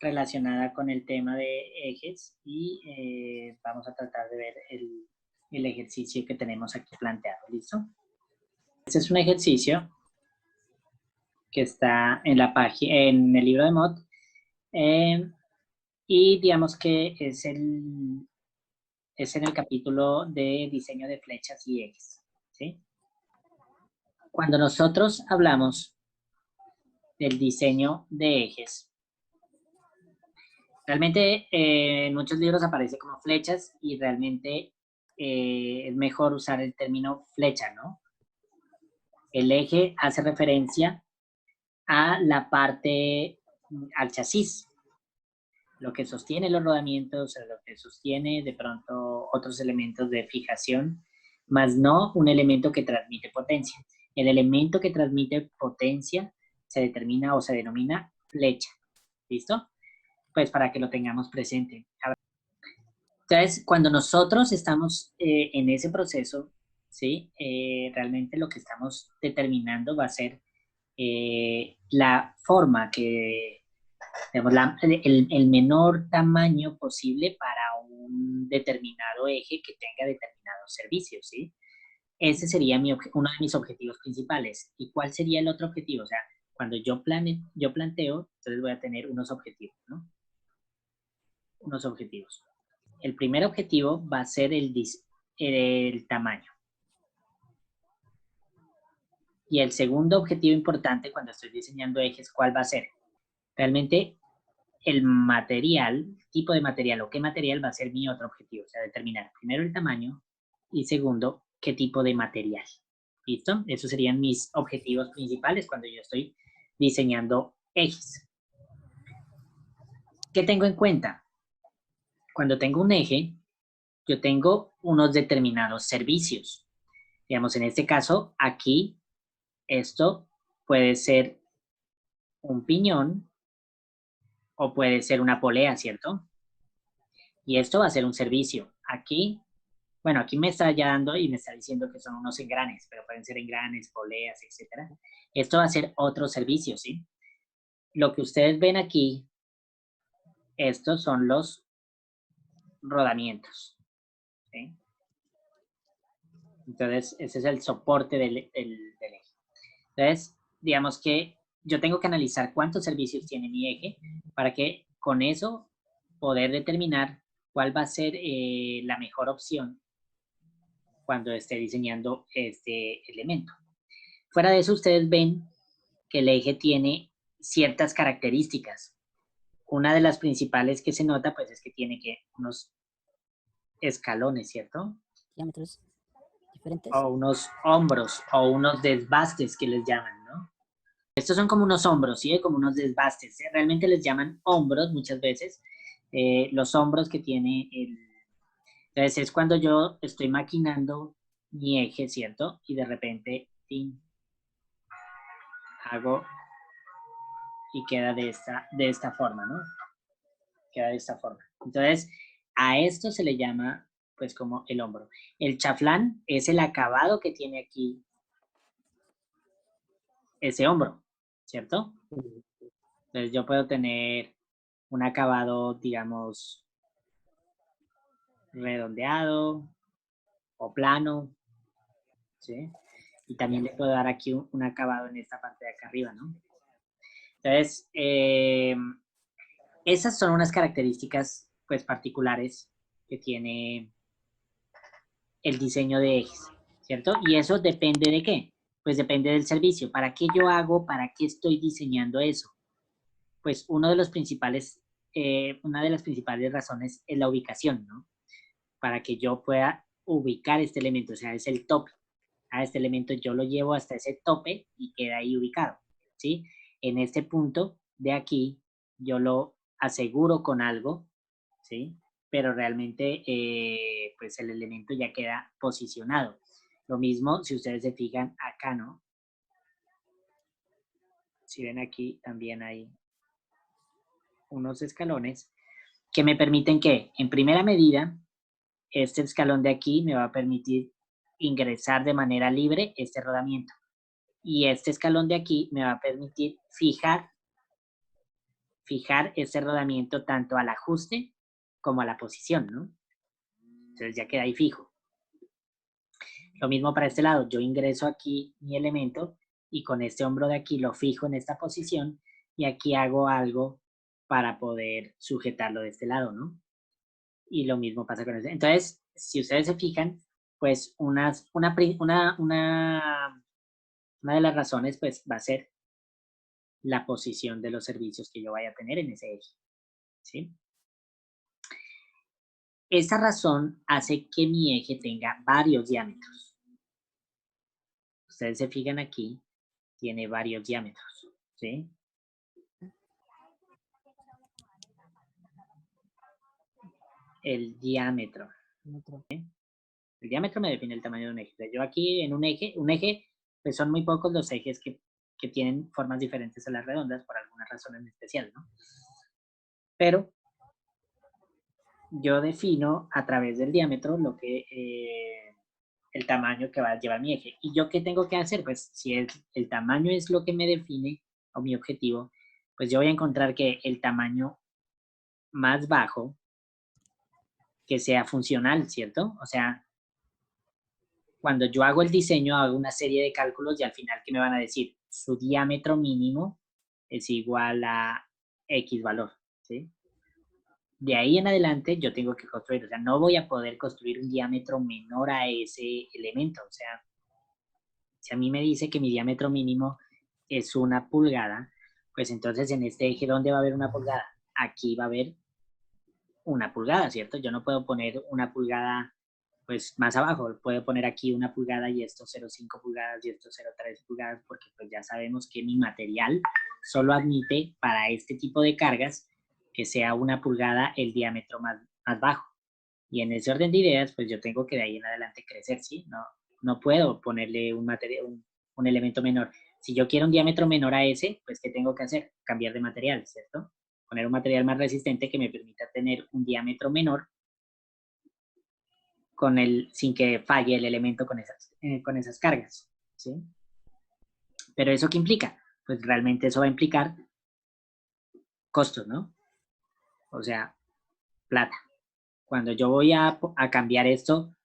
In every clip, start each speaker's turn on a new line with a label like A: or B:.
A: relacionada con el tema de ejes y vamos a tratar de ver el ejercicio que tenemos aquí planteado. ¿Listo? Este es un ejercicio que está en la página, en el libro de Mott, y digamos que es en el capítulo de diseño de flechas y ejes, ¿sí? Cuando nosotros hablamos del diseño de ejes, realmente en muchos libros aparece como flechas y realmente es mejor usar el término flecha, ¿no? El eje hace referencia a la parte, al chasis, lo que sostiene los rodamientos, lo que sostiene de pronto otros elementos de fijación, más no un elemento que transmite potencia. El elemento que transmite potencia se determina o se denomina flecha. ¿Listo? Pues para que lo tengamos presente. Entonces, cuando nosotros estamos en ese proceso, ¿sí? Realmente lo que estamos determinando va a ser la forma que, digamos, el menor tamaño posible para un determinado eje que tenga determinados servicios, ¿sí? Ese sería uno de mis objetivos principales. ¿Y cuál sería el otro objetivo? O sea, cuando yo planteo, entonces voy a tener unos objetivos, ¿no? Unos objetivos. El primer objetivo va a ser el tamaño. Y el segundo objetivo importante cuando estoy diseñando ejes, ¿cuál va a ser? Realmente el material, tipo de material o qué material va a ser mi otro objetivo. O sea, determinar primero el tamaño y segundo, qué tipo de material. ¿Listo? Esos serían mis objetivos principales cuando yo estoy diseñando ejes. ¿Qué tengo en cuenta? Cuando tengo un eje, yo tengo unos determinados servicios. Digamos, en este caso, aquí, esto puede ser un piñón o puede ser una polea, ¿cierto? Y esto va a ser un servicio. Aquí, bueno, aquí me está ya dando y me está diciendo que son unos engranes, pero pueden ser engranes, poleas, etc. Esto va a ser otro servicio, ¿sí? Lo que ustedes ven aquí, estos son los rodamientos, ¿sí? Entonces, ese es el soporte del eje. Entonces, digamos que yo tengo que analizar cuántos servicios tiene mi eje para que con eso poder determinar cuál va a ser la mejor opción cuando esté diseñando este elemento. Fuera de eso, ustedes ven que el eje tiene ciertas características. Una de las principales que se nota, pues, es que tiene unos escalones, ¿cierto?
B: Diámetros diferentes.
A: O unos hombros, o unos desbastes que les llaman, ¿no? Estos son como unos hombros, ¿sí? Como unos desbastes. Realmente les llaman hombros muchas veces. Los hombros que tiene el... Entonces es cuando yo estoy maquinando mi eje, ¿cierto? Y de repente, ¡tin!, hago y queda de esta forma, ¿no? Queda de esta forma. Entonces, a esto se le llama, pues, como el hombro. El chaflán es el acabado que tiene aquí ese hombro, ¿cierto? Entonces, yo puedo tener un acabado, digamos, redondeado o plano, ¿sí? Y también le puedo dar aquí un acabado en esta parte de acá arriba, ¿no? Entonces, esas son unas características, pues, particulares que tiene el diseño de ejes, ¿cierto? Y eso depende de qué? Pues depende del servicio. ¿Para qué yo hago? ¿Para qué estoy diseñando eso? Pues una de las principales razones es la ubicación, ¿no? Para que yo pueda ubicar este elemento, o sea, es el tope. A este elemento yo lo llevo hasta ese tope y queda ahí ubicado, ¿sí? En este punto de aquí, yo lo aseguro con algo, ¿sí? Pero realmente, pues el elemento ya queda posicionado. Lo mismo si ustedes se fijan acá, ¿no? Si ven aquí, también hay unos escalones que me permiten que, en primera medida, este escalón de aquí me va a permitir ingresar de manera libre este rodamiento. Y este escalón de aquí me va a permitir fijar fijar ese rodamiento tanto al ajuste como a la posición, ¿no? Entonces ya queda ahí fijo. Lo mismo para este lado, yo ingreso aquí mi elemento y con este hombro de aquí lo fijo en esta posición y aquí hago algo para poder sujetarlo de este lado, ¿no? Y lo mismo pasa con este. Entonces, si ustedes se fijan, pues una de las razones pues va a ser la posición de los servicios que yo vaya a tener en ese eje, ¿sí? Esta razón hace que mi eje tenga varios diámetros. Ustedes se fijan aquí, tiene varios diámetros, ¿sí? El diámetro. El diámetro me define el tamaño de un eje. Yo aquí en un eje, pues son muy pocos los ejes que tienen formas diferentes a las redondas por alguna razón en especial, ¿no? Pero yo defino a través del diámetro lo que, el tamaño que va a llevar mi eje. ¿Y yo qué tengo que hacer? Pues si el tamaño es lo que me define o mi objetivo, pues yo voy a encontrar que el tamaño más bajo que sea funcional, ¿cierto? O sea, cuando yo hago el diseño, hago una serie de cálculos y al final, ¿qué me van a decir? Su diámetro mínimo es igual a X valor, ¿sí? De ahí en adelante yo tengo que construir, o sea, no voy a poder construir un diámetro menor a ese elemento. O sea, si a mí me dice que mi diámetro mínimo es 1 pulgada, pues entonces en este eje, ¿dónde va a haber 1 pulgada? Aquí va a haber 1 pulgada, ¿cierto? Yo no puedo poner 1 pulgada pues más abajo, puedo poner aquí 1 pulgada y esto 0,5 pulgadas y esto 0,3 pulgadas, porque pues ya sabemos que mi material solo admite para este tipo de cargas que sea 1 pulgada el diámetro más bajo. Y en ese orden de ideas, pues yo tengo que de ahí en adelante crecer, ¿sí? No puedo ponerle un elemento menor. Si yo quiero un diámetro menor a ese, pues ¿qué tengo que hacer? Cambiar de material, ¿cierto? Poner un material más resistente que me permita tener un diámetro menor sin que falle el elemento con esas cargas, ¿sí? Pero ¿eso qué implica? Pues realmente eso va a implicar costos, ¿no? O sea, plata. Cuando yo voy a cambiar esto,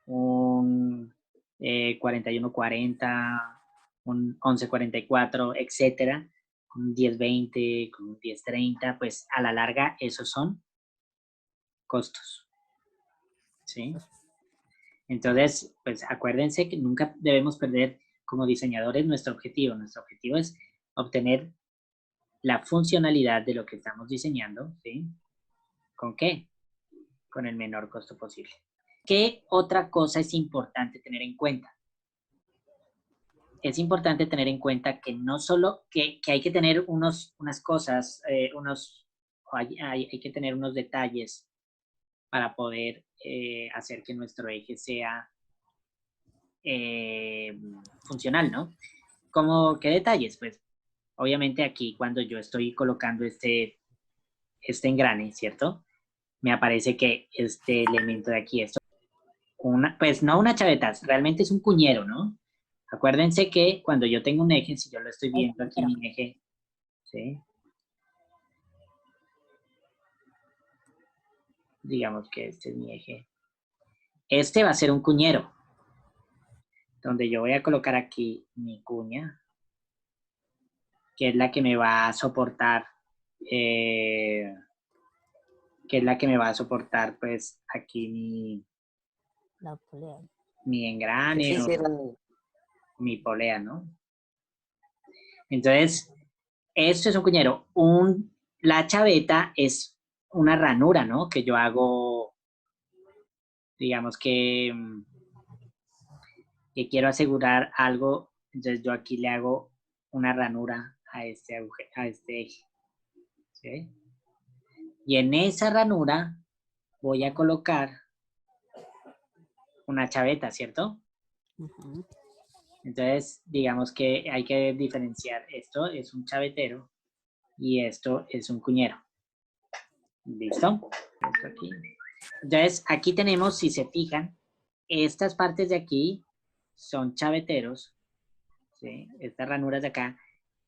A: un 4140, un 1144, etcétera, con un 1020, con un 1030, pues a la larga esos son costos, ¿sí? Entonces, pues acuérdense que nunca debemos perder como diseñadores nuestro objetivo. Nuestro objetivo es obtener la funcionalidad de lo que estamos diseñando, ¿sí? ¿Con qué? Con el menor costo posible. ¿Qué otra cosa es importante tener en cuenta? Es importante tener en cuenta que no solo que hay que tener unas cosas, hay que tener unos detalles para poder hacer que nuestro eje sea funcional, ¿no? ¿Cómo qué detalles? Pues obviamente aquí cuando yo estoy colocando este engrane, ¿cierto? Me aparece que este elemento de aquí, pues no una chaveta, realmente es un cuñero, ¿no? Acuérdense que cuando yo tengo un eje, si yo lo estoy viendo aquí, mi eje, ¿sí? Digamos que este es mi eje. Este va a ser un cuñero, donde yo voy a colocar aquí mi cuña, que es la que me va a soportar, pues aquí
B: La polea.
A: mi engrane
C: Sí, sí,
A: o mi polea, ¿no? Entonces, esto es un cuñero. La chaveta es una ranura, ¿no? Que yo hago, digamos que quiero asegurar algo, entonces yo aquí le hago una ranura a este eje, ¿sí? Y en esa ranura voy a colocar una chaveta, ¿cierto?
B: Ujú.
A: Entonces, digamos que hay que diferenciar, esto es un chavetero y esto es un cuñero. ¿Listo? Esto aquí. Entonces, aquí tenemos, si se fijan, estas partes de aquí son chaveteros, ¿sí? Estas ranuras de acá,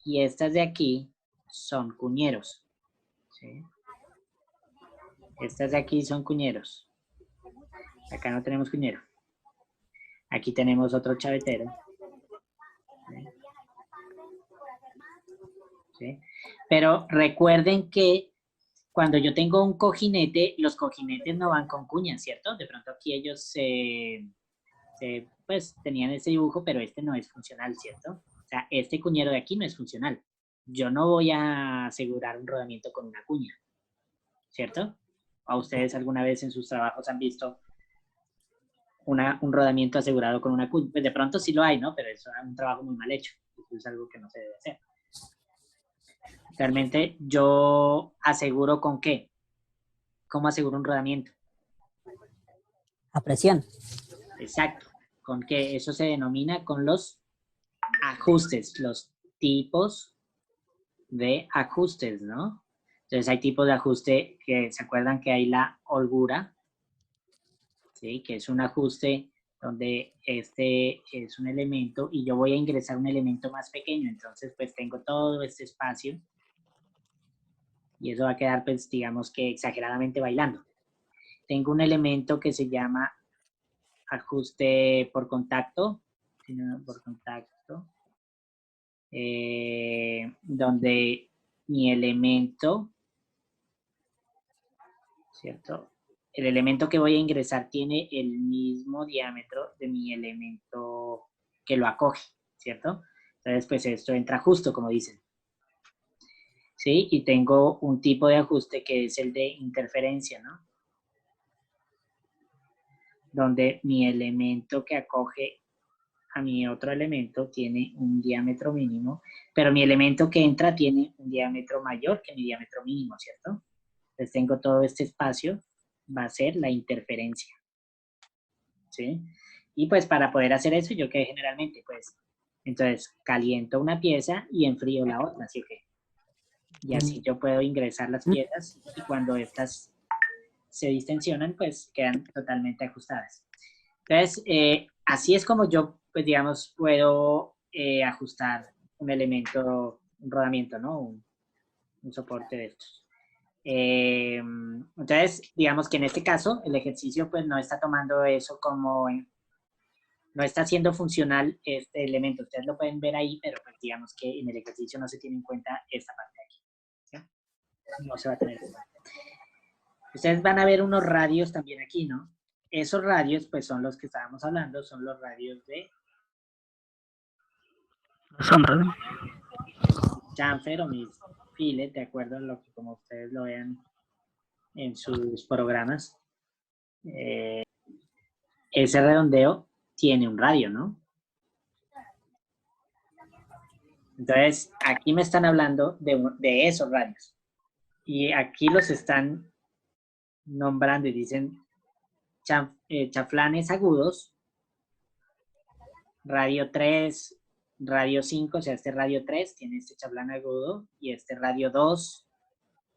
A: y estas de aquí son cuñeros. ¿Sí? Estas de aquí son cuñeros. Acá no tenemos cuñero. Aquí tenemos otro chavetero. ¿Sí? ¿Sí? Pero recuerden que cuando yo tengo un cojinete, los cojinetes no van con cuñas, ¿cierto? De pronto aquí ellos pues tenían ese dibujo, pero este no es funcional, ¿cierto? O sea, este cuñero de aquí no es funcional. Yo no voy a asegurar un rodamiento con una cuña, ¿cierto? ¿A ustedes alguna vez en sus trabajos han visto un rodamiento asegurado con una cuña? Pues de pronto sí lo hay, ¿no? Pero es un trabajo muy mal hecho. Eso es algo que no se debe hacer. Realmente yo aseguro ¿con qué? ¿Cómo aseguro un rodamiento?
B: A presión.
A: Exacto. ¿Con qué? Eso se denomina con los ajustes, los tipos de ajustes, ¿no? Entonces hay tipos de ajuste que se acuerdan que hay la holgura, ¿sí? Que es un ajuste donde este es un elemento y yo voy a ingresar un elemento más pequeño, entonces pues tengo todo este espacio y eso va a quedar pues digamos que exageradamente bailando. Tengo un elemento que se llama ajuste por contacto, donde mi elemento, ¿cierto? El elemento que voy a ingresar tiene el mismo diámetro de mi elemento que lo acoge, ¿cierto? Entonces, pues esto entra justo, como dicen. ¿Sí? Y tengo un tipo de ajuste que es el de interferencia, ¿no? Donde mi elemento que acoge a mi otro elemento tiene un diámetro mínimo, pero mi elemento que entra tiene un diámetro mayor que mi diámetro mínimo, ¿cierto? Entonces tengo todo este espacio, va a ser la interferencia, ¿sí? Y pues para poder hacer eso, yo que generalmente, pues, entonces caliento una pieza y enfrío la otra, ¿sí o qué? Y así yo puedo ingresar las piezas y cuando estas se distensionan, pues quedan totalmente ajustadas. Entonces, así es como yo, pues digamos, puedo ajustar un elemento, un rodamiento, ¿no? Un soporte de estos. Entonces, digamos que en este caso, el ejercicio pues no está tomando eso como, no está haciendo funcional este elemento. Ustedes lo pueden ver ahí, pero pues digamos que en el ejercicio no se tiene en cuenta esta parte de aquí. ¿Sí? No se va a tener en cuenta. Ustedes van a ver unos radios también aquí, ¿no? Esos radios, pues son los que estábamos hablando, son los radios de
C: Sombra.
A: chamfer o mis files, de acuerdo a lo que como ustedes lo vean en sus programas. Ese redondeo tiene un radio, ¿no? Entonces, aquí me están hablando de esos radios. Y aquí los están nombrando y dicen chaflanes agudos, radio 3, radio 5, o sea, este radio 3 tiene este chaflán agudo, y este radio 2,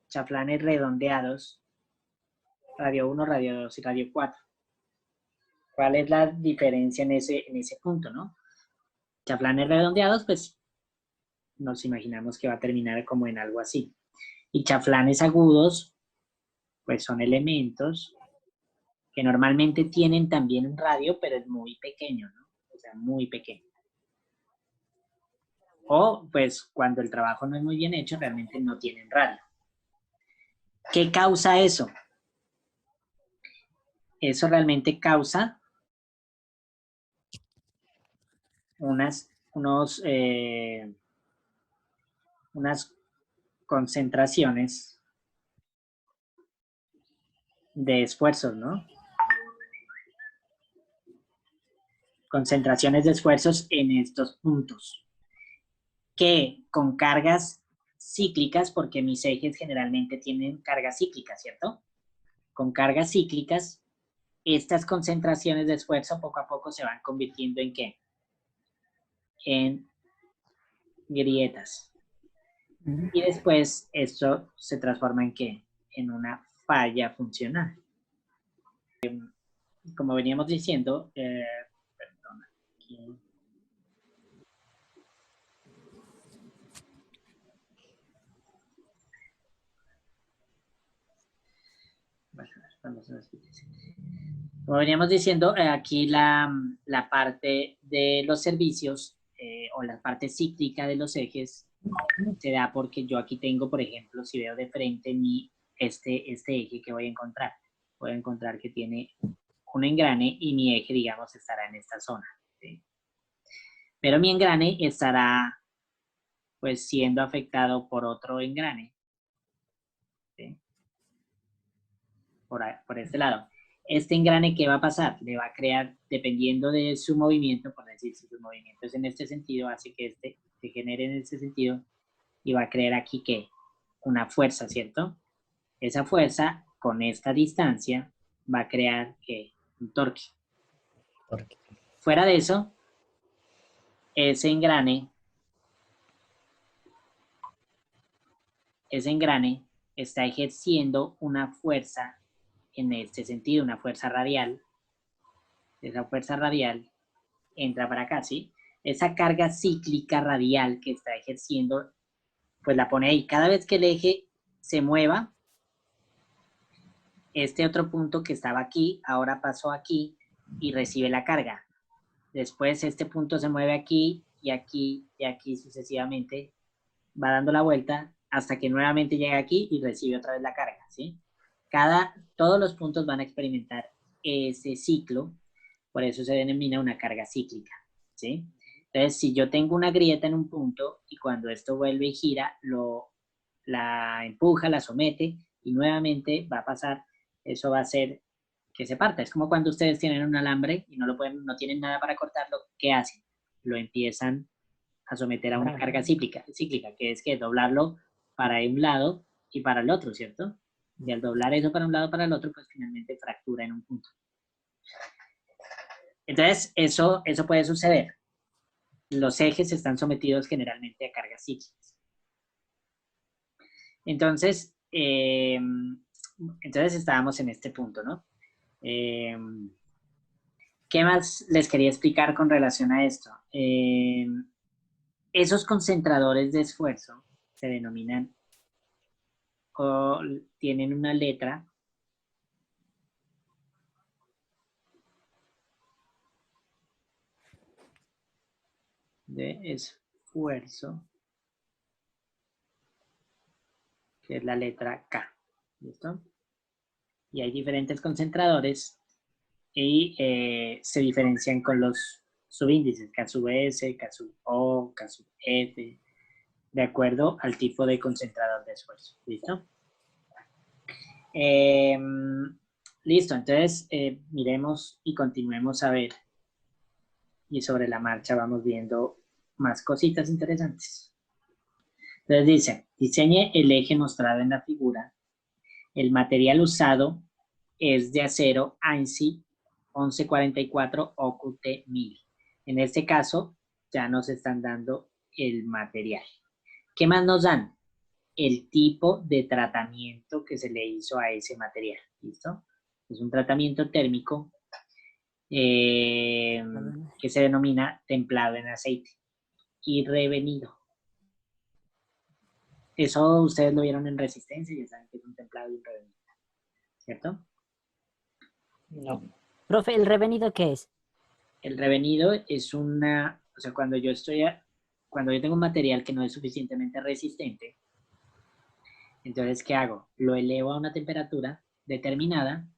A: chaflanes redondeados, radio 1, radio 2 y radio 4. ¿Cuál es la diferencia en ese punto, no? Chaflanes redondeados, pues nos imaginamos que va a terminar como en algo así. Y chaflanes agudos, pues son elementos que normalmente tienen también un radio, pero es muy pequeño, ¿no? O sea, muy pequeño. O, pues, cuando el trabajo no es muy bien hecho, realmente no tienen radio. ¿Qué causa eso? Eso realmente causa unas concentraciones de esfuerzos, ¿no? Concentraciones de esfuerzos en estos puntos, que con cargas cíclicas, porque mis ejes generalmente tienen cargas cíclicas, ¿cierto? Con cargas cíclicas, estas concentraciones de esfuerzo poco a poco se van convirtiendo en ¿qué? En grietas. Y después esto se transforma en ¿qué? En una falla funcional. Como veníamos diciendo, perdón, aquí. Bueno, vamos a ver. Como veníamos diciendo, aquí la parte de los servicios o la parte cíclica de los ejes se da porque yo aquí tengo, por ejemplo, si veo de frente este eje que voy a encontrar que tiene un engrane y mi eje, digamos, estará en esta zona, ¿sí? Pero mi engrane estará, pues, siendo afectado por otro engrane, ¿sí? Por este lado. Este engrane, ¿qué va a pasar? Le va a crear, dependiendo de su movimiento, por decir, si su movimiento es en este sentido, hace que este se genere en este sentido y va a crear aquí, ¿qué? Una fuerza, ¿cierto? Esa fuerza, con esta distancia, va a crear, ¿qué? Un torque. Fuera de eso, ese engrane está ejerciendo una fuerza en este sentido, una fuerza radial. Esa fuerza radial entra para acá, ¿sí? Esa carga cíclica radial que está ejerciendo, pues la pone ahí. Cada vez que el eje se mueva, este otro punto que estaba aquí, ahora pasó aquí y recibe la carga. Después este punto se mueve aquí y aquí y aquí sucesivamente, va dando la vuelta hasta que nuevamente llega aquí y recibe otra vez la carga, ¿sí? Todos los puntos van a experimentar ese ciclo, por eso se denomina una carga cíclica, ¿sí? Entonces, si yo tengo una grieta en un punto y cuando esto vuelve y gira, la empuja, la somete y nuevamente va a pasar, eso va a hacer que se parta. Es como cuando ustedes tienen un alambre y no tienen nada para cortarlo, ¿qué hacen? Lo empiezan a someter a una carga cíclica, que es que doblarlo para un lado y para el otro, ¿cierto? Y al doblar eso para un lado y para el otro, pues finalmente fractura en un punto. Entonces, eso puede suceder. Los ejes están sometidos generalmente a cargas cíclicas. Entonces, estábamos en este punto, ¿no? ¿Qué más les quería explicar con relación a esto? Esos concentradores de esfuerzo se denominan o tienen una letra de esfuerzo, que es la letra K. ¿Listo? Y hay diferentes concentradores y se diferencian con los subíndices, K sub S, K sub O, K sub F, de acuerdo al tipo de concentrador de esfuerzo. ¿Listo? Listo, entonces miremos y continuemos a ver. Y sobre la marcha vamos viendo más cositas interesantes. Entonces dice, diseñe el eje mostrado en la figura. El material usado es de acero ANSI 1144 OQT 1000. En este caso, ya nos están dando el material. ¿Qué más nos dan? El tipo de tratamiento que se le hizo a ese material. ¿Listo? Es un tratamiento térmico que se denomina templado en aceite y revenido. Eso ustedes lo vieron en resistencia, ya saben que es un templado y un revenido, ¿cierto?
B: No. Profe, ¿el revenido qué es?
A: El revenido es o sea, cuando yo tengo un material que no es suficientemente resistente, entonces, ¿qué hago? Lo elevo a una temperatura determinada,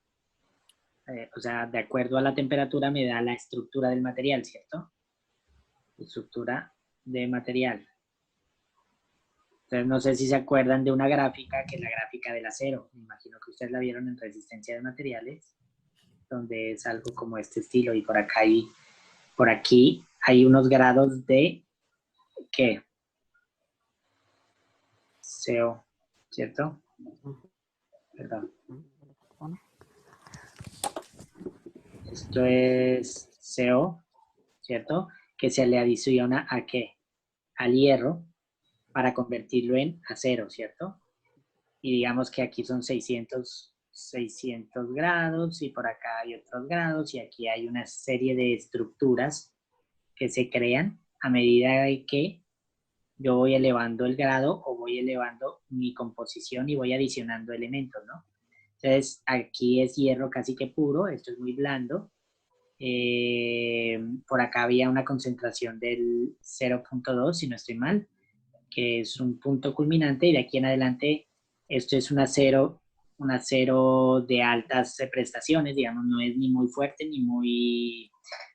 A: o sea, de acuerdo a la temperatura me da la estructura del material, ¿cierto? Estructura de material. Entonces, no sé si se acuerdan de una gráfica, que es la gráfica del acero. Me imagino que ustedes la vieron en resistencia de materiales, donde es algo como este estilo. Y por aquí hay unos grados de, ¿qué? CO, ¿cierto? Perdón. Esto es CO, ¿cierto? Que se le adiciona ¿a qué? Al hierro para convertirlo en acero, ¿cierto? Y digamos que aquí son 600 grados y por acá hay otros grados y aquí hay una serie de estructuras que se crean a medida de que yo voy elevando el grado o voy elevando mi composición y voy adicionando elementos, ¿no? Entonces, aquí es hierro casi que puro, esto es muy blando. Por acá había una concentración del 0.2, si no estoy mal, que es un punto culminante, y de aquí en adelante esto es un acero de altas prestaciones, digamos, no es ni muy fuerte ni muy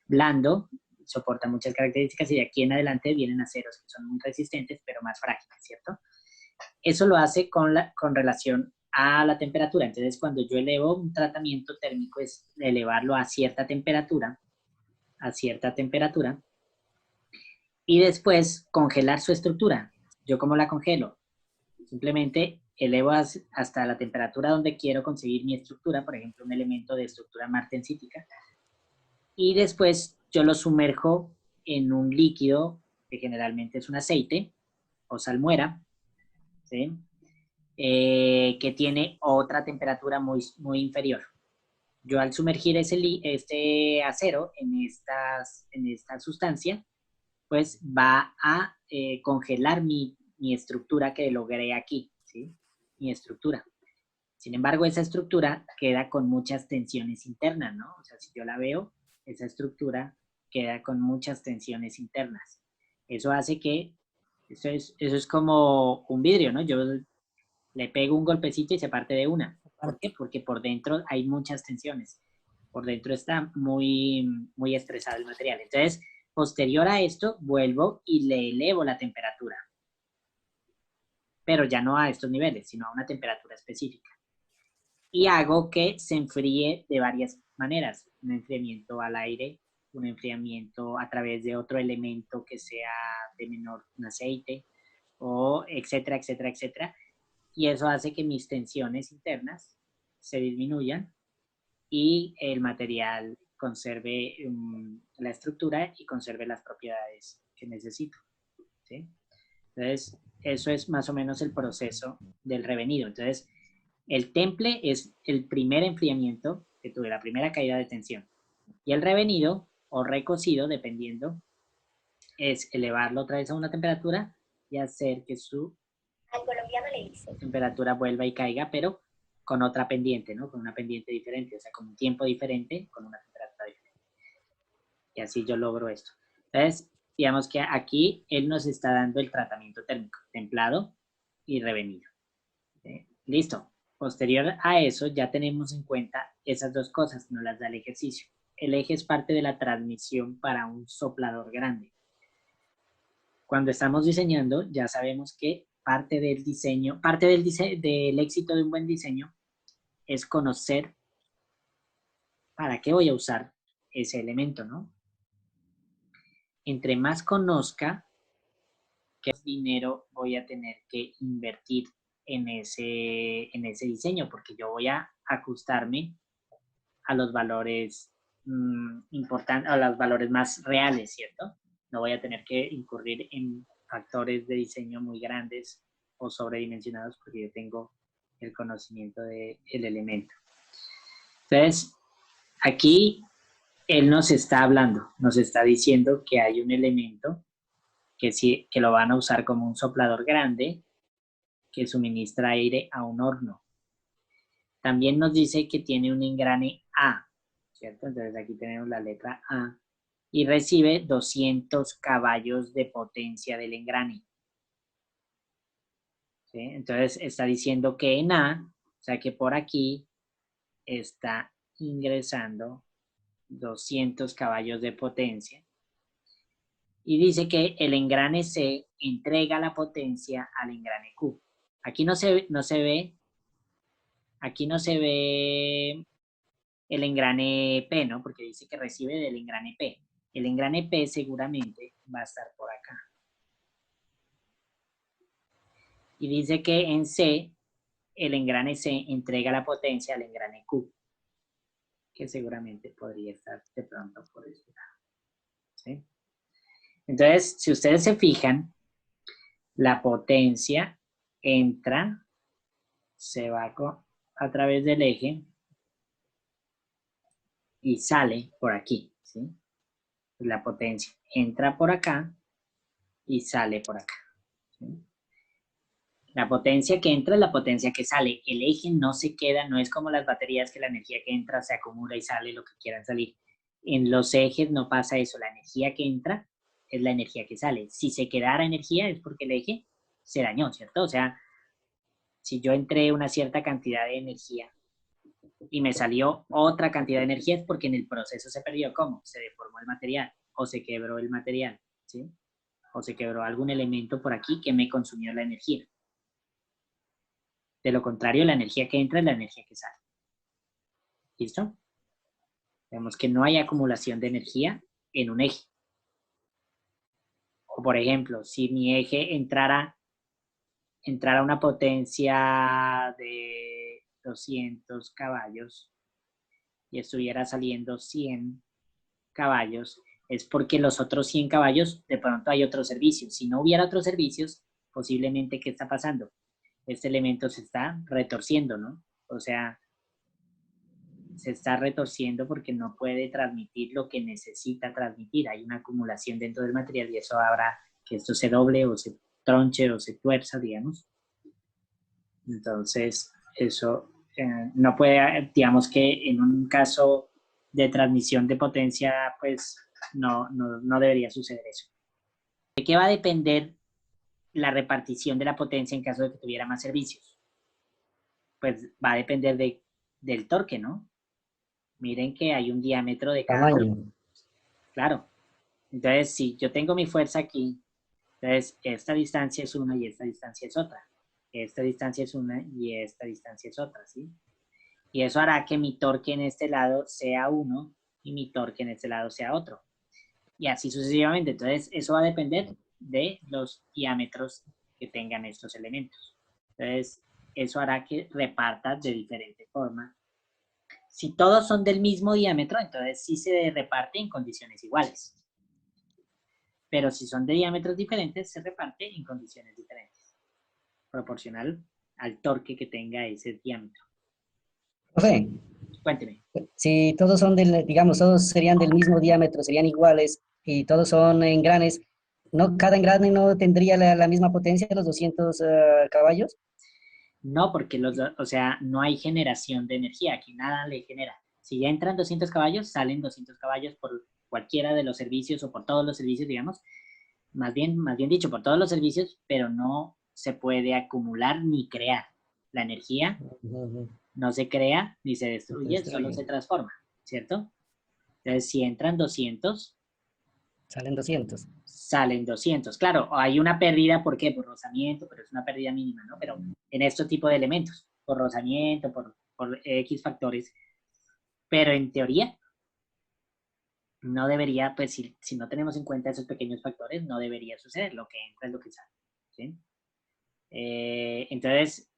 A: blando, soporta muchas características, y de aquí en adelante vienen aceros que son muy resistentes, pero más frágiles, ¿cierto? Eso lo hace con relación a la temperatura. Entonces, cuando yo elevo un tratamiento térmico, es elevarlo a cierta temperatura, y después congelar su estructura. ¿Yo cómo la congelo? Simplemente elevo hasta la temperatura donde quiero conseguir mi estructura, por ejemplo, un elemento de estructura martensítica, y después yo lo sumerjo en un líquido que generalmente es un aceite o salmuera, ¿sí? Que tiene otra temperatura muy, muy inferior. Yo al sumergir este acero en esta sustancia, pues va a congelar mi estructura que logré aquí, ¿sí? Mi estructura. Sin embargo, esa estructura queda con muchas tensiones internas, ¿no? O sea, si yo la veo, esa estructura queda con muchas tensiones internas. Eso hace que, eso es como un vidrio, ¿no? Yo le pego un golpecito y se parte de una. ¿Por qué? Porque por dentro hay muchas tensiones. Por dentro está muy, muy estresado el material. Entonces, posterior a esto, vuelvo y le elevo la temperatura. Pero ya no a estos niveles, sino a una temperatura específica. Y hago que se enfríe de varias maneras. Un enfriamiento al aire, un enfriamiento a través de otro elemento que sea de menor, un aceite, o etcétera, etcétera, etcétera. Y eso hace que mis tensiones internas se disminuyan y el material conserve la estructura y conserve las propiedades que necesito, ¿sí? Entonces, eso es más o menos el proceso del revenido. Entonces, el temple es el primer enfriamiento que tuve, la primera caída de tensión. Y el revenido o recocido, dependiendo, es elevarlo otra vez a una temperatura y hacer que su temperatura vuelva y caiga, pero con otra pendiente, ¿no? Con una pendiente diferente, o sea, con un tiempo diferente, con una temperatura diferente. Y así yo logro esto. Entonces, digamos que aquí él nos está dando el tratamiento térmico, templado y revenido. Listo. Posterior a eso, ya tenemos en cuenta esas dos cosas, nos las da el ejercicio. El eje es parte de la transmisión para un soplador grande. Cuando estamos diseñando, ya sabemos que parte del diseño, del éxito de un buen diseño es conocer para qué voy a usar ese elemento, ¿no? Entre más conozca, qué dinero voy a tener que invertir en ese diseño, porque yo voy a ajustarme a los valores importantes, a los valores más reales, ¿cierto? No voy a tener que incurrir en factores de diseño muy grandes o sobredimensionados porque yo tengo el conocimiento del elemento. Entonces, aquí él nos está hablando, nos está diciendo que hay un elemento que lo van a usar como un soplador grande que suministra aire a un horno. También nos dice que tiene un engrane A, ¿cierto? Entonces aquí tenemos la letra A y recibe 200 caballos de potencia del engrane. ¿Sí? Entonces está diciendo que en A, o sea que por aquí está ingresando 200 caballos de potencia. Y dice que el engrane C entrega la potencia al engrane Q. Aquí no se ve el engrane P, ¿no? Porque dice que recibe del engrane P. El engrane P seguramente va a estar por acá. Y dice que en C, el engrane C entrega la potencia al engrane Q, que seguramente podría estar de pronto por este lado. ¿Sí? Entonces, si ustedes se fijan, la potencia entra, se va a través del eje y sale por aquí, ¿sí? La potencia entra por acá y sale por acá, ¿sí? La potencia que entra es la potencia que sale. El eje no se queda, no es como las baterías que la energía que entra se acumula y sale lo que quieran salir. En los ejes no pasa eso. La energía que entra es la energía que sale. Si se quedara energía es porque el eje se dañó, ¿cierto? O sea, si yo entré una cierta cantidad de energía y me salió otra cantidad de energía es porque en el proceso se perdió. ¿Cómo? Se deformó el material o se quebró el material, ¿sí? O se quebró algún elemento por aquí que me consumió la energía. De lo contrario, la energía que entra es la energía que sale. ¿Listo? Vemos que no hay acumulación de energía en un eje. O por ejemplo, si mi eje entrara una potencia de 200 caballos y estuviera saliendo 100 caballos, es porque los otros 100 caballos, de pronto hay otros servicios. Si no hubiera otros servicios, posiblemente, ¿qué está pasando? Este elemento se está retorciendo, ¿no? O sea, se está retorciendo porque no puede transmitir lo que necesita transmitir. Hay una acumulación dentro del material y eso habrá que esto se doble o se tronche o se tuerza, digamos. Entonces, eso no puede, digamos que en un caso de transmisión de potencia, pues no debería suceder eso. ¿De qué va a depender la repartición de la potencia en caso de que tuviera más servicios? Pues va a depender del torque, ¿no? Miren que hay un diámetro de cada
C: Tamaño.
A: Claro. Entonces, si yo tengo mi fuerza aquí, entonces esta distancia es una y esta distancia es otra. Esta distancia es una y esta distancia es otra, ¿sí? Y eso hará que mi torque en este lado sea uno y mi torque en este lado sea otro. Y así sucesivamente. Entonces, eso va a depender de los diámetros que tengan estos elementos. Entonces, eso hará que reparta de diferente forma. Si todos son del mismo diámetro, entonces sí se reparte en condiciones iguales. Pero si son de diámetros diferentes, se reparte en condiciones diferentes, proporcional al torque que tenga ese diámetro.
C: Profe,
A: Cuénteme.
C: si todos son digamos, todos serían del mismo diámetro, serían iguales y todos son engranes, ¿no? ¿Cada engrane no tendría la misma potencia de los 200 caballos?
A: No, porque o sea, no hay generación de energía, aquí nada le genera. Si ya entran 200 caballos, salen 200 caballos por cualquiera de los servicios o por todos los servicios, digamos, más bien dicho, por todos los servicios, pero no se puede acumular ni crear. La energía no se crea ni se destruye, solo se transforma, ¿cierto? Entonces, si entran 200,
C: Salen 200.
A: salen 200. Claro, hay una pérdida, ¿por qué? Por rozamiento, pero es una pérdida mínima, ¿no? Pero en este tipo de elementos, por rozamiento, por X factores, pero en teoría no debería, pues si no tenemos en cuenta esos pequeños factores, no debería suceder. Lo que entra es lo que sale, ¿sí? Entonces,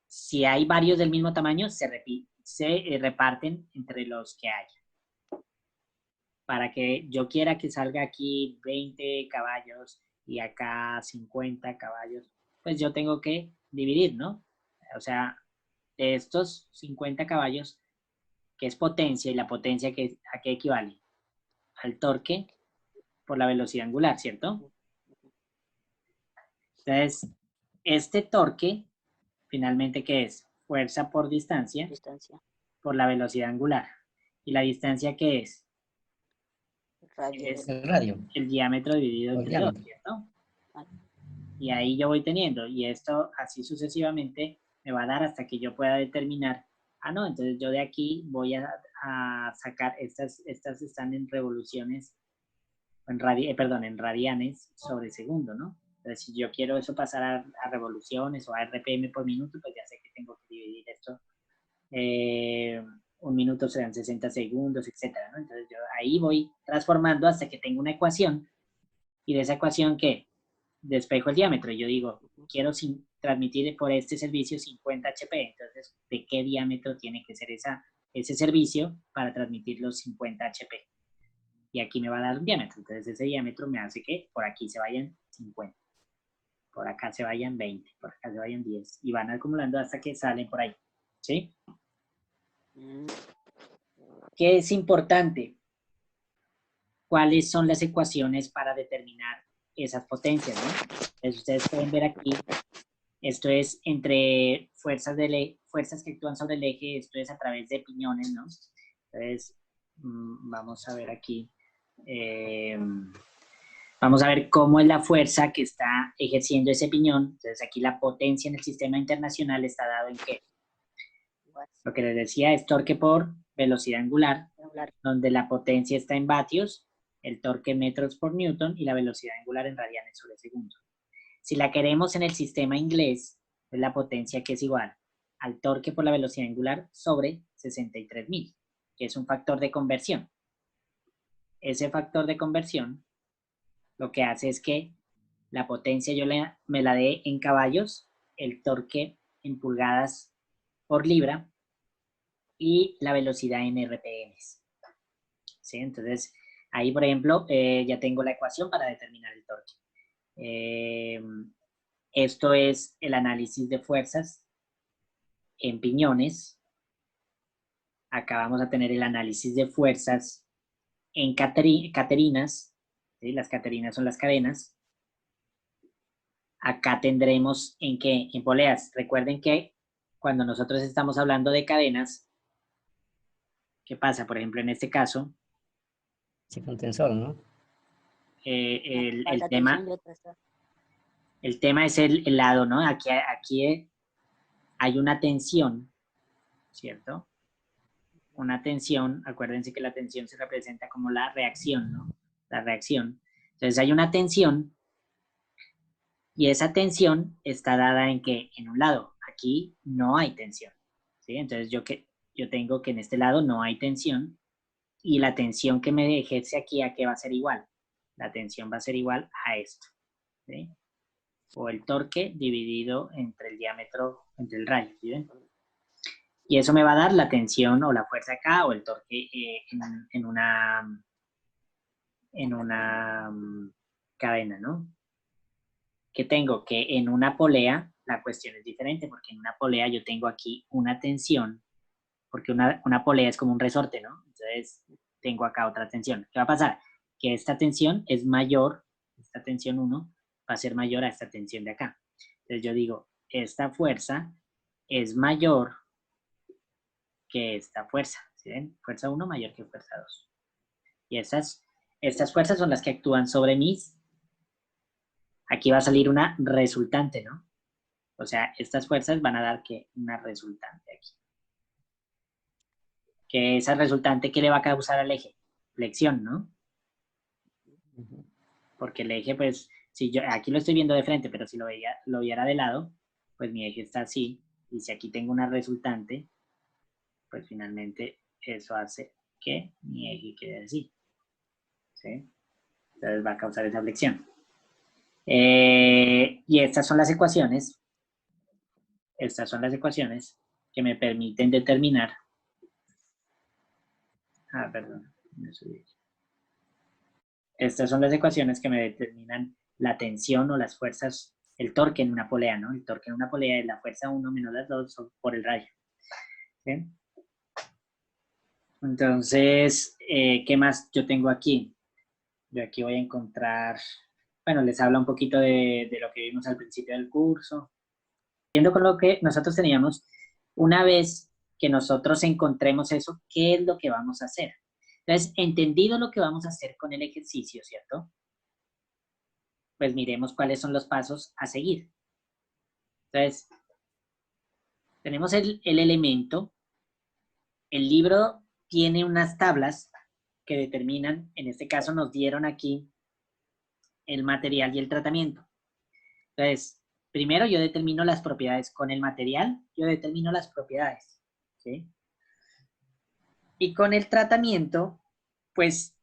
A: si hay varios del mismo tamaño, se reparten entre los que hay. Para que yo quiera que salga aquí 20 caballos y acá 50 caballos, pues yo tengo que dividir, ¿no? O sea, de estos 50 caballos, que es potencia, y la potencia ¿a qué equivale? Al torque por la velocidad angular, ¿cierto? Entonces, este torque, finalmente, ¿qué es? Fuerza por distancia, por la velocidad angular. ¿Y la distancia qué es? Es
C: El radio.
A: el diámetro dividido entre 2, ¿cierto? Y ahí yo voy teniendo, y esto así sucesivamente me va a dar hasta que yo pueda determinar, no, entonces yo de aquí voy a sacar, estas están en revoluciones, en en radianes sobre segundo, ¿no? Entonces, si yo quiero eso pasar a revoluciones o a RPM por minuto, pues ya sé que tengo que dividir esto. Un minuto serán 60 segundos, etcétera, ¿no? Entonces yo ahí voy transformando hasta que tengo una ecuación, y de esa ecuación, ¿qué? Despejo el diámetro. Yo digo, quiero transmitir por este servicio 50 HP, entonces, ¿de qué diámetro tiene que ser ese servicio para transmitir los 50 HP? Y aquí me va a dar un diámetro, entonces ese diámetro me hace que por aquí se vayan 50, por acá se vayan 20, por acá se vayan 10, y van acumulando hasta que salen por ahí, ¿sí? ¿Qué es importante? ¿Cuáles son las ecuaciones para determinar esas potencias, ¿no? Entonces ustedes pueden ver aquí Esto es entre fuerzas que actúan sobre el eje, esto es a través de piñones, ¿no? Entonces, vamos a ver aquí. Vamos a ver cómo es la fuerza que está ejerciendo ese piñón. Entonces, aquí la potencia en el sistema internacional está dado en qué. Lo que les decía es torque por velocidad angular, donde la potencia está en vatios, el torque en metros por newton y la velocidad angular en radianes sobre segundo. Si la queremos en el sistema inglés, es la potencia que es igual al torque por la velocidad angular sobre 63.000, que es un factor de conversión. Ese factor de conversión lo que hace es que la potencia yo me la dé en caballos, el torque en pulgadas por libra y la velocidad en RPMs. ¿Sí? Entonces, ahí, por ejemplo, ya tengo la ecuación para determinar el torque. Esto es el análisis de fuerzas en piñones. Acá vamos a tener el análisis de fuerzas en caterinas. ¿Sí? Las caterinas son las cadenas. Acá tendremos en qué, en poleas. Recuerden que cuando nosotros estamos hablando de cadenas, ¿qué pasa? Por ejemplo, en este caso,
C: Sí, con tensor, ¿no?
A: el tema es el lado, ¿no? Aquí hay una tensión, ¿cierto? Una tensión, acuérdense que la tensión se representa como la reacción, ¿no? La reacción. Entonces hay una tensión y esa tensión está dada en que en un lado, aquí no hay tensión, ¿sí? Entonces yo tengo que en este lado no hay tensión y la tensión que me ejerce aquí, ¿a qué va a ser igual? La tensión va a ser igual a esto, ¿sí? O el torque dividido entre el diámetro, entre el rayo, ¿sí ven? Y eso me va a dar la tensión o la fuerza acá o el torque en una cadena, ¿no? Que tengo que en una polea la cuestión es diferente porque en una polea yo tengo aquí una tensión, porque una polea es como un resorte, ¿no? Entonces tengo acá otra tensión. ¿Qué va a pasar? Que esta tensión es mayor, esta tensión 1 va a ser mayor a esta tensión de acá. Entonces yo digo, esta fuerza es mayor que esta fuerza, ¿sí ven? Fuerza 1 mayor que fuerza 2. Y estas fuerzas son las que actúan sobre mis. Aquí va a salir una resultante, ¿no? O sea, estas fuerzas van a dar que una resultante aquí. Que esa resultante, ¿qué le va a causar al eje? Flexión, ¿no? Porque el eje, pues, si yo aquí lo estoy viendo de frente, pero si lo viera de lado, pues mi eje está así. Y si aquí tengo una resultante, pues finalmente eso hace que mi eje quede así. ¿Sí? Entonces va a causar esa flexión. Y estas son las ecuaciones. Estas son las ecuaciones que me permiten determinar. Perdón. Me subí. Estas son las ecuaciones que me determinan la tensión o las fuerzas, el torque en una polea, ¿no? El torque en una polea es la fuerza 1 menos las 2 por el rayo. ¿Sí? Entonces, ¿qué más yo tengo aquí? Yo aquí voy a encontrar, bueno, les habla un poquito de lo que vimos al principio del curso. Viendo con lo que nosotros teníamos, una vez que nosotros encontremos eso, ¿qué es lo que vamos a hacer? Entonces, entendido lo que vamos a hacer con el ejercicio, ¿cierto? Pues miremos cuáles son los pasos a seguir. Entonces, tenemos el elemento. El libro tiene unas tablas que determinan, en este caso nos dieron aquí el material y el tratamiento. Entonces, primero yo determino las propiedades con el material, yo determino las propiedades, ¿sí? Y con el tratamiento, pues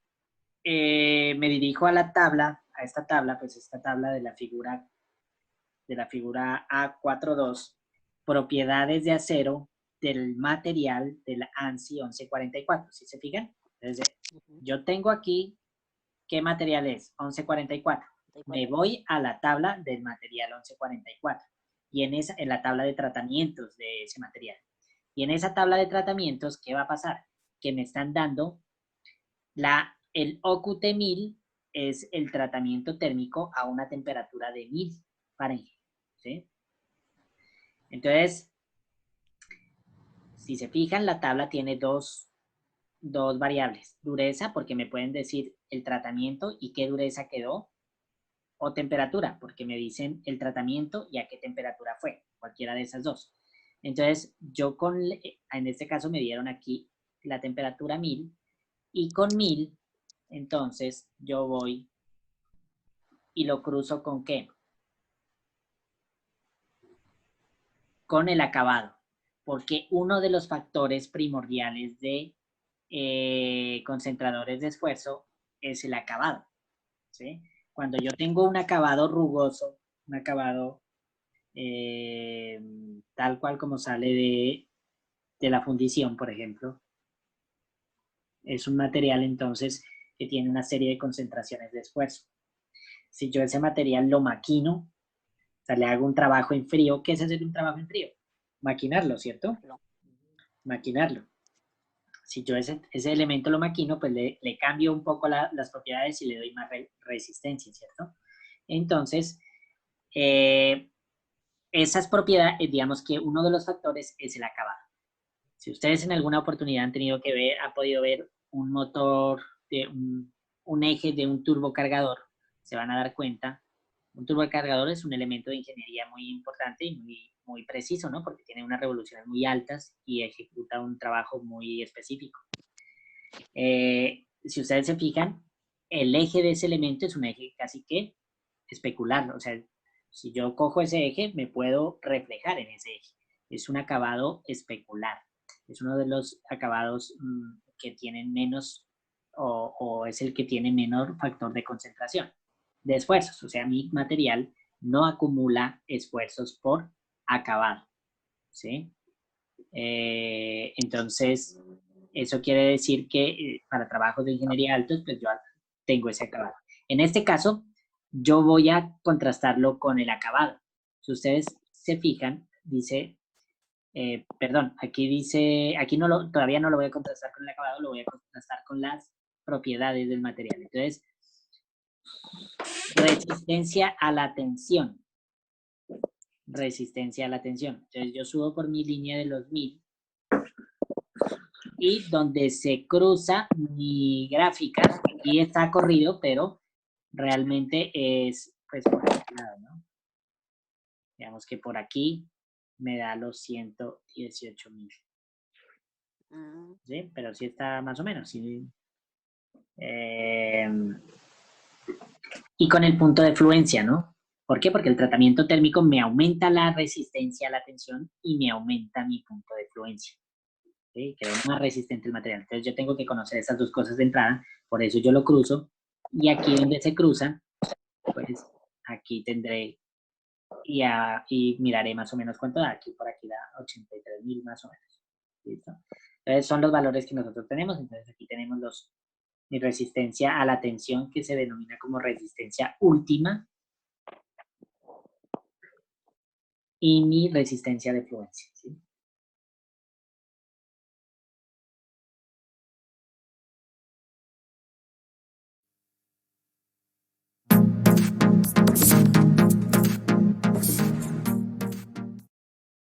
A: me dirijo a la tabla, a esta tabla, pues esta tabla de la figura A42, propiedades de acero del material del ANSI 1144, ¿sí se fijan? Entonces, yo tengo aquí, ¿qué material es? 1144. Me voy a la tabla del material 1144 y en la tabla de tratamientos de ese material. Y en esa tabla de tratamientos, ¿qué va a pasar? Que me están dando el OQT 1000 es el tratamiento térmico a una temperatura de 1000 Fahrenheit, ¿sí? Entonces, si se fijan, la tabla tiene dos variables. Dureza, porque me pueden decir el tratamiento y qué dureza quedó. O temperatura, porque me dicen el tratamiento y a qué temperatura fue. Cualquiera de esas dos. Entonces, yo en este caso me dieron aquí la temperatura 1000. Y con 1000, entonces, yo voy y lo cruzo ¿con qué? Con el acabado. Porque uno de los factores primordiales de concentradores de esfuerzo es el acabado, ¿sí? Cuando yo tengo un acabado rugoso, un acabado tal cual como sale de la fundición, por ejemplo, es un material entonces que tiene una serie de concentraciones de esfuerzo. Si yo ese material lo maquino, o sea, le hago un trabajo en frío, ¿qué es hacer un trabajo en frío? Maquinarlo, ¿cierto? Maquinarlo. Si yo ese elemento lo maquino, pues le cambio un poco las propiedades y le doy más resistencia, ¿cierto? Entonces, esas propiedades, digamos que uno de los factores es el acabado. Si ustedes en alguna oportunidad han podido ver un motor, un eje de un turbocargador, se van a dar cuenta. Un turbocargador es un elemento de ingeniería muy importante y muy preciso, ¿no? Porque tiene unas revoluciones muy altas y ejecuta un trabajo muy específico. Si ustedes se fijan, el eje de ese elemento es un eje casi que especular. O sea, si yo cojo ese eje, me puedo reflejar en ese eje. Es un acabado especular. Es uno de los acabados que tienen menos o es el que tiene menor factor de concentración de esfuerzos. O sea, mi material no acumula esfuerzos por acabado, ¿sí? Entonces, eso quiere decir que para trabajos de ingeniería altos, pues yo tengo ese acabado. En este caso, yo voy a contrastarlo con el acabado. Si ustedes se fijan, dice, perdón, aquí dice, todavía no lo voy a contrastar con el acabado, lo voy a contrastar con las propiedades del material. Entonces, resistencia a la tensión. Resistencia a la tensión. Entonces, yo subo por mi línea de los 1000 y donde se cruza mi gráfica, aquí está corrido, pero realmente es, pues, por este lado, ¿no? Digamos que por aquí me da los 118.000. ¿Sí? Pero sí está más o menos, ¿sí? Y con el punto de fluencia, ¿no? ¿Por qué? Porque el tratamiento térmico me aumenta la resistencia a la tensión y me aumenta mi punto de fluencia. ¿Sí? Queda más resistente el material. Entonces yo tengo que conocer esas dos cosas de entrada, por eso yo lo cruzo. Y aquí donde se cruzan, pues aquí tendré y miraré más o menos cuánto da. Aquí por aquí da 83.000 más o menos. ¿Listo? Entonces son los valores que nosotros tenemos. Entonces aquí tenemos mi resistencia a la tensión, que se denomina como resistencia última, y mi resistencia de fluencia, ¿sí?